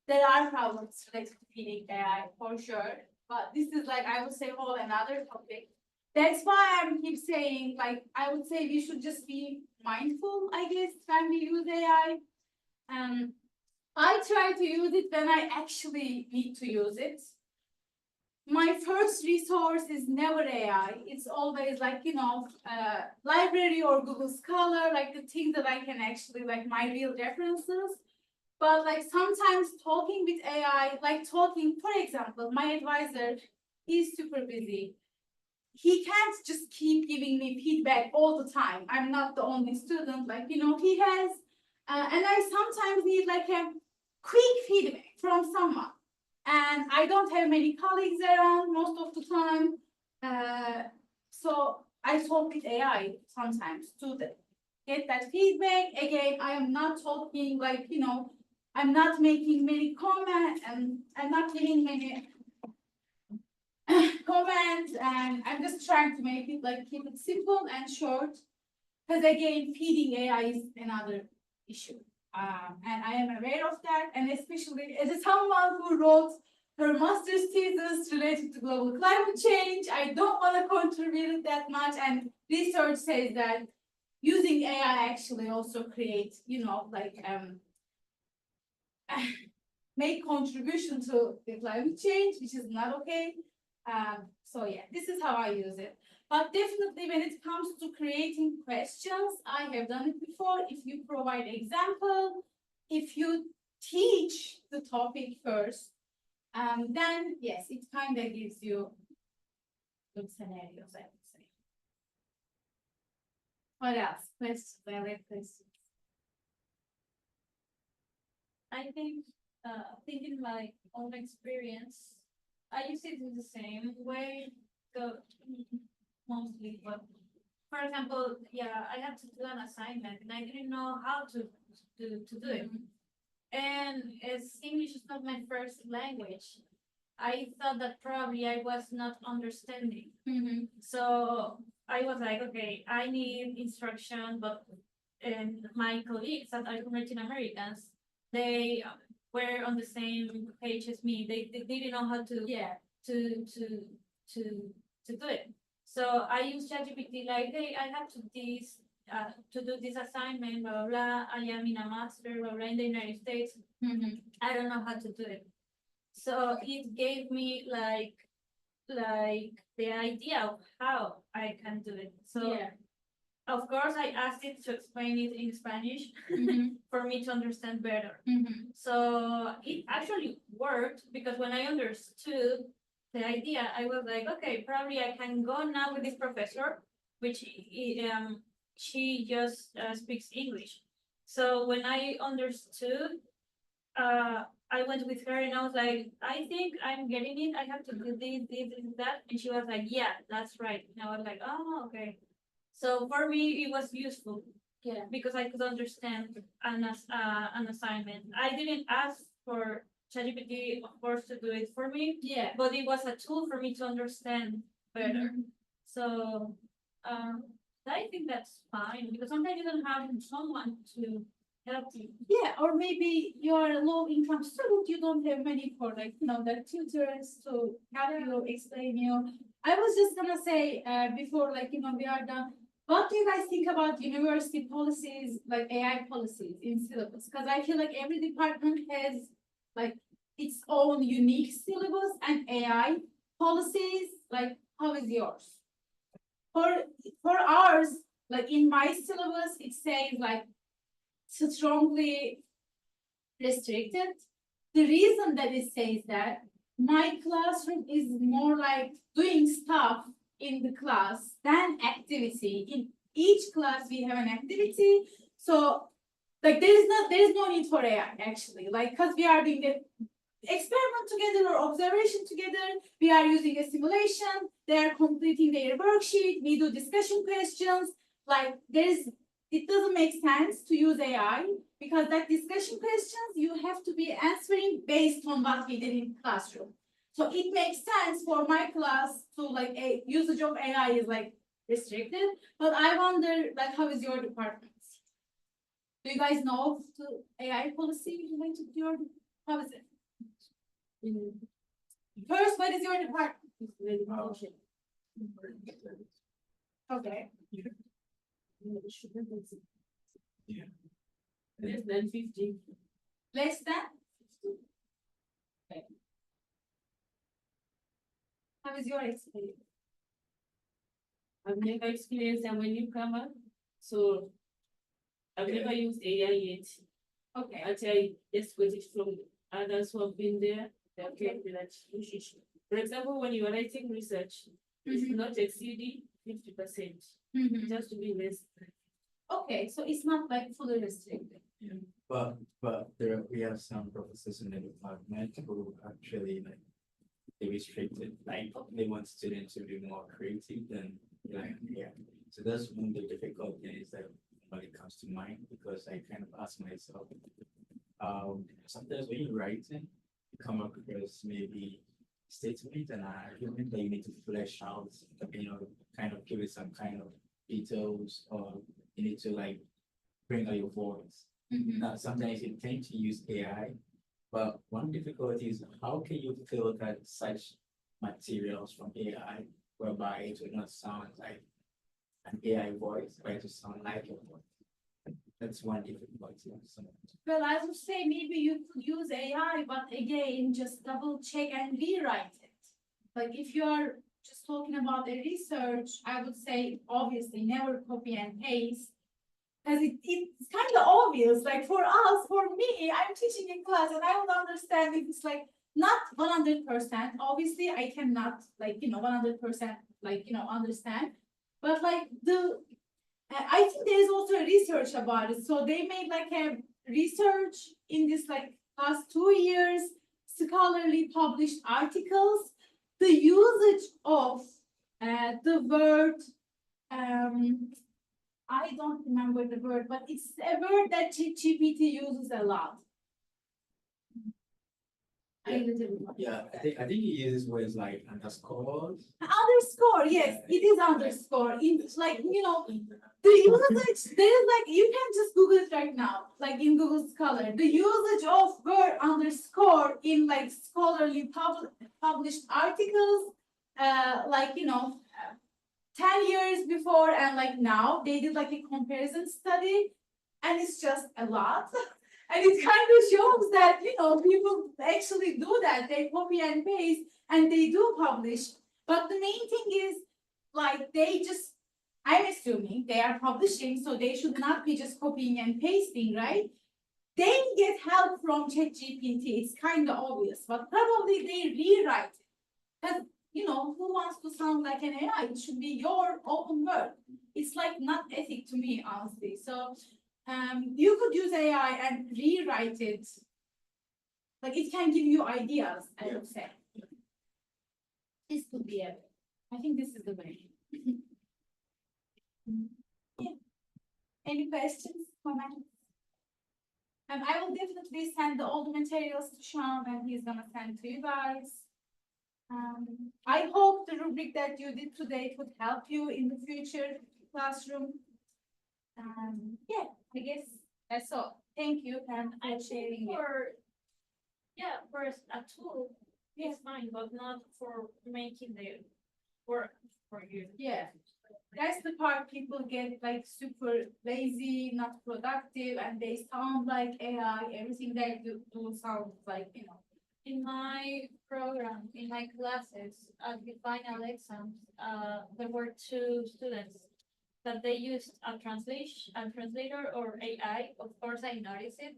There are problems related to feeding AI for sure, but this is like, I would say, whole another topic. That's why I keep saying, like, I would say we should just be mindful, I guess, when we use AI. I try to use it when I actually need to use it. My first resource is never AI. It's always like, library or Google Scholar, like the things that I can actually, like my real references. But like sometimes talking with AI, like talking, for example, my advisor is super busy. He can't just keep giving me feedback all the time. I'm not the only student, like, he has, and I sometimes need like a quick feedback from someone. And I don't have many colleagues around most of the time. So I talk with AI sometimes to get that feedback. Again, I am not talking like, I'm not making many comments, and I'm not giving many comments, and I'm just trying to make it like keep it simple and short. Because again, feeding AI is another issue. And I am aware of that, and especially as someone who wrote her master's thesis related to global climate change, I don't want to contribute that much. And research says that using AI actually also creates, make contribution to the climate change, which is not okay. So yeah, this is how I use it. But definitely when it comes to creating questions, I have done it before. If you provide example, if you teach the topic first, then yes, it kind of gives you good scenarios, I would say. What else? Questions, direct questions. I think, thinking my own experience, I use it in the same way, so mostly, but for example, yeah, I had to do an assignment and I didn't know how to do it. And as English is not my first language, I thought that probably I was not understanding. So I was like, okay, I need instruction, but and my colleagues that are Latin Americans, they were on the same page as me. They didn't know how to to do it. So I use ChatGPT like, hey, I have to do this assignment, blah blah blah. I am in a master, blah blah, in the United States. I don't know how to do it. So it gave me like the idea of how I can do it. So Yeah. of course, I asked it to explain it in Spanish Mhm, for me to understand better. mhm. So it actually worked because when I understood the idea, I was like, okay, probably I can go now with this professor, which she just speaks English. So when I understood, I went with her and I was like, I think I'm getting it. I have to do this, that. And she was like, yeah, that's right. And I was like, oh, okay. So for me, it was useful. Yeah. Because I could understand an assignment. I didn't ask for ChatGPT, of course, to do it for me, Yeah. but it was a tool for me to understand better. Mhm. So I think that's fine because sometimes you don't have someone to help you. Yeah, or maybe you're a low income student, you don't have money for like, the tutors to help you, explain you. I was just gonna say, before like, we are done, what do you guys think about university policies, like AI policies in syllabus? Because I feel like every department has like its own unique syllabus and AI policies, like how is yours? For, for ours, like in my syllabus, it says like strongly restricted. The reason that it says that my classroom is more like doing stuff in the class than activity. In each class, we have an activity. So like there is no need for AI actually. Like because we are doing the experiment together or observation together, we are using a simulation, they are completing their worksheet, we do discussion questions. Like it doesn't make sense to use AI because that discussion questions you have to be answering based on what we did in classroom. So it makes sense for my class to like a usage of AI is like restricted, but I wonder like how is your department? Do you guys know the AI policy related to your, how is it? First, what is your department? Okay. Less than 50. Less than? Okay. How is your experience? I've never experienced a when you come up, so I've never used AI yet. Okay. Actually, I just got it from others who have been there. They have Okay. told me that you should. For example, when you are writing research, you should not exceed 50%. Mhm. Just to be less. Okay, so it's not like fully restricted. But we have some professors in the department who actually like they restricted, like they want students to be more creative than like yeah. So that's one of the difficult things that when it comes to mind because I kind of ask myself, sometimes when you're writing, you come up with maybe statement and argument that you need to flesh out, kind of give it some kind of details or you need to like bring out your voice. Mhm. Now, sometimes you tend to use AI, but one difficulty is how can you filter such materials from AI whereby it will not sound like an AI voice, but it will sound like your voice. That's one difficulty. Well, I would say maybe you could use AI, but again, just double check and rewrite it. Like if you are just talking about a research, I would say obviously never copy and paste. Because it's kind of obvious, like for us, for me, I'm teaching in class and I would understand if it's like not 100%. Obviously, I cannot like, 100% like, understand. But like I think there is also a research about it. So they made like a research in this like past 2 years, scholarly published articles, the usage of the word, I don't remember the word, but it's a word that GPT uses a lot. I didn't know. Yeah, I think he uses words like underscores. Underscore, yes, it is underscore. It's like, the usage, there is like, you can just Google it right now, like in Google Scholar. The usage of word underscore in like scholarly published articles, like, 10 years before and like now, they did like a comparison study and it's just a lot. And it kind of shows that, people actually do that. They copy and paste and they do publish. But the main thing is like they just I'm assuming they are publishing, so they should not be just copying and pasting, right? They get help from ChatGPT, it's kind of obvious, but probably they rewrite it. Because, you know, who wants to sound like an AI? It should be your open work. It's like not ethic to me, honestly. So, you could use AI and rewrite it. Like it can give you ideas, I would say. This could be it. I think this is the way. Yeah. Any questions, comments? I will definitely send all the materials to Sean and he's gonna send to you guys. I hope the rubric that you did today could help you in the future classroom. Yeah, I guess that's all. Thank you and I for sharing think it. for a tool, it's fine, but not for making the work for you. Yeah. That's the part people get like super lazy, not productive, and they sound like AI. Everything they do sounds like, you know. In my program, in my classes, at the final exams, there were two students that they used a translator or AI. Of course, I noticed it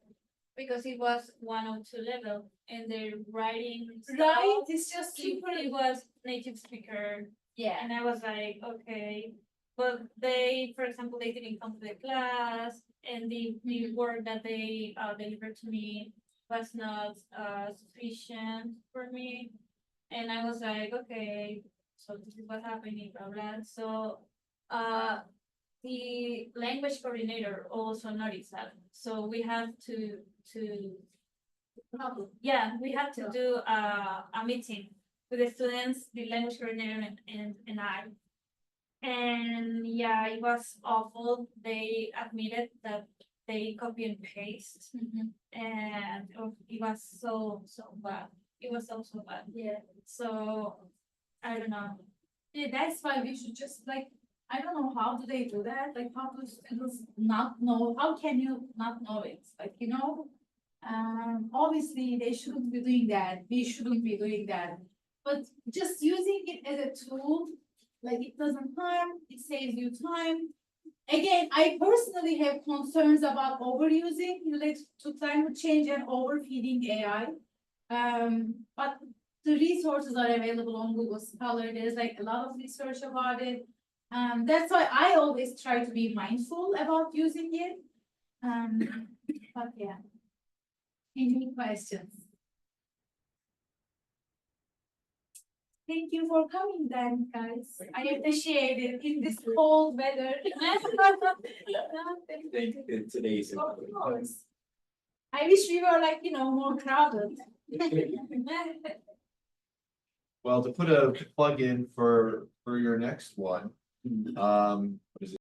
because it was 102 level and their writing Right? style, It's just it super. was native speaker. Yeah. And I was like, okay, but they, for example, they didn't come to the class and the work that they delivered to me was not sufficient for me. And I was like, okay, so this is what's happening, blah, blah. So the language coordinator also noticed that. So we have to yeah, we had to do a meeting with the students, the language coordinator and I. And yeah, it was awful. They admitted that they copy and paste and it was so bad. It was so bad. Yeah. So I don't know. Yeah, that's why we should just like, I don't know, how do they do that? Like, how do students not know? How can you not know it? Like, you know, obviously they shouldn't be doing that. We shouldn't be doing that. But just using it as a tool, like it doesn't harm, it saves you time. Again, I personally have concerns about overusing related to climate change and overfeeding AI. But the resources are available on Google Scholar. There's like a lot of research about it. That's why I always try to be mindful about using it. But yeah. Any questions? Thank you for coming then, guys. I appreciate it in this cold weather. Today's. Of course. I wish we were like, you know, more crowded. Well, to put a plug in for your next one, what is it?